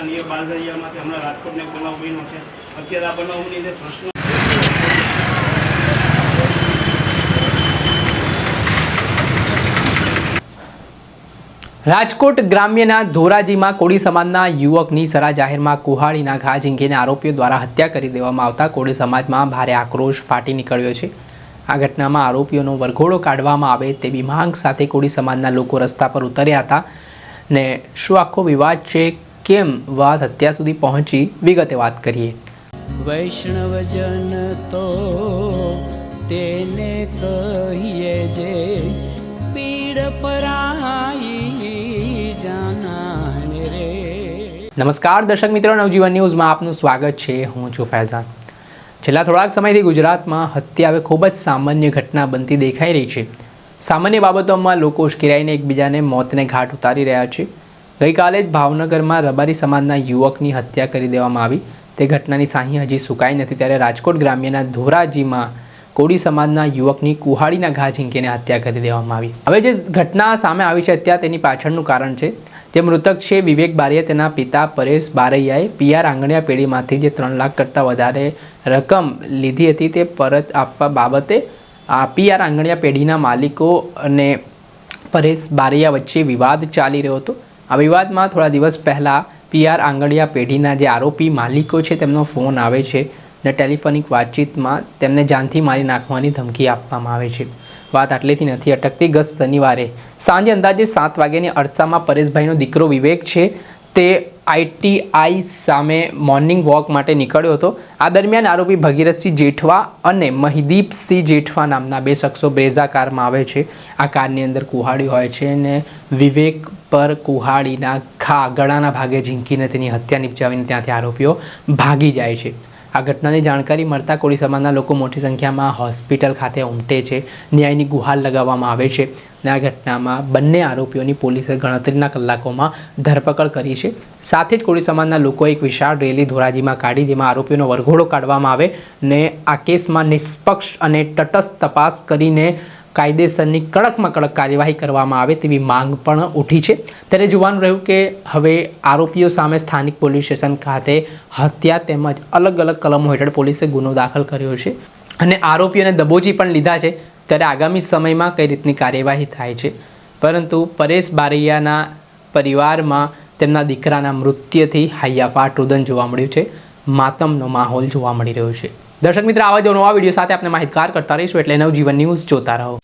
Near બાલદરિયામાંથી હમણાં રાજકોટને એક બનાવ બન્યો છે. અત્યારે આ બનાવની લીધે પ્રશ્ન રાજકોટ ગ્રામ્યના ધોરાજીમાં કોળી સમાજના યુવકની સરા જાહેરમાં કુહાડીના ઘા ઝીંકીને આરોપીઓ દ્વારા હત્યા કરી દેવામાં આવતા કોળી સમાજમાં ભારે આક્રોશ ફાટી નીકળ્યો છે. આ ઘટનામાં આરોપીઓનો વરઘોડો કાઢવામાં આવે તેવી માંગ સાથે કોળી સમાજના લોકો રસ્તા પર ઉતર્યા હતા. ને શું આખો વિવાદ છે, કેમ વાત હત્યા સુધી પહોંચી, વિગતે વાત કરીએ. વૈષ્ણવજન તો તેને કહીએ જે પીડ પરાઈ જાનાને રે. નમસ્કાર દર્શક મિત્રો, નવજીવન ન્યૂઝમાં આપનું સ્વાગત છે. હું છું ફૈઝાન. છેલ્લા થોડાક સમયથી ગુજરાતમાં હત્યા હવે ખૂબ જ સામાન્ય ઘટના બનતી દેખાઈ રહી છે. સામાન્ય બાબતોમાં લોકો ઉશ્કેરાઈને એકબીજાને મોતને ઘાટ ઉતારી રહ્યા છે. ગઈકાલે જ ભાવનગરમાં રબારી સમાજના યુવકની હત્યા કરી દેવામાં આવી. તે ઘટનાની સાહી હજી સુકાઈ નથી, ત્યારે રાજકોટ ગ્રામ્યના ધોરાજીમાં કોળી સમાજના યુવકની કુહાડીના ઘા ઝીંકીને હત્યા કરી દેવામાં આવી. હવે જે ઘટના સામે આવી છે હત્યા, તેની પાછળનું કારણ છે જે મૃતક છે વિવેક બારૈયા, તેના પિતા પરેશ બારૈયાએ પીઆર આંગણિયા પેઢીમાંથી જે 3 લાખ કરતાં વધારે રકમ લીધી હતી તે પરત આપવા બાબતે આ પીઆર આંગણિયા પેઢીના માલિકો અને પરેશ બારૈયા વચ્ચે વિવાદ ચાલી રહ્યો હતો. આ વિવાદમાં થોડા દિવસ પહેલાં પીઆર આંગણિયા પેઢીના જે આરોપી માલિકો છે તેમનો ફોન આવે છે ને ટેલિફોનિક વાતચીતમાં તેમને જાનથી મારી નાખવાની ધમકી આપવામાં આવે છે. વાત આટલેથી નથી અટકતી. ગત શનિવારે સાંજે અંદાજે 7 વાગ્યાની અરસામાં પરેશભાઈનો દીકરો વિવેક છે તે ITI સામે મોર્નિંગ વોક માટે નીકળ્યો હતો. આ દરમિયાન આરોપી ભગીરથસિંહ જેઠવા અને મહિદીપસિંહ જેઠવા નામના 2 શખ્સો બ્રેઝા કારમાં આવે છે. આ કારની અંદર કુહાડી હોય છે અને વિવેક પર કુહાડીના ઘા ગળાના ભાગે ઝીંકીને તેની હત્યા નિપજાવીને ત્યાંથી આરોપીઓ ભાગી જાય છે. આ ઘટનાની જાણકારી મળતા કોળી સમાજના લોકો મોટી સંખ્યામાં હોસ્પિટલ ખાતે ઉમટે છે. ન્યાયની ગુહાર લગાવવામાં આવે છે. આ ઘટનામાં બંને આરોપીઓની પોલીસે ગણતરીના કલાકોમાં ધરપકડ કરી છે. સાથે જ કોળી સમાજના લોકોએ એક વિશાળ રેલી ધોરાજીમાં કાઢી, જેમાં આરોપીઓનો વરઘોડો કાઢવામાં આવે ને આ કેસમાં નિષ્પક્ષ અને તટસ્થ તપાસ કરીને કાયદેસરની કડકમાં કડક કાર્યવાહી કરવામાં આવે તેવી માંગ પણ ઉઠી છે. ત્યારે જોવાનું રહ્યું કે હવે આરોપીઓ સામે સ્થાનિક પોલીસ સ્ટેશન ખાતે હત્યા તેમજ અલગ અલગ કલમો હેઠળ પોલીસે ગુનો દાખલ કર્યો છે અને આરોપીઓને દબોચી પણ લીધા છે. ત્યારે આગામી સમયમાં કઈ રીતની કાર્યવાહી થાય છે. પરંતુ પરેશ બારૈયાના પરિવારમાં તેમના દીકરાના મૃત્યુથી હૈયાફાટ રુદન જોવા મળ્યું છે. માતમનો માહોલ જોવા મળી રહ્યો છે. દર્શક મિત્ર, આવા જ નવા વિડીયો સાથે આપણે માહિતગાર કરતા રહીશું, એટલે નવજીવન ન્યૂઝ જોતા રહો.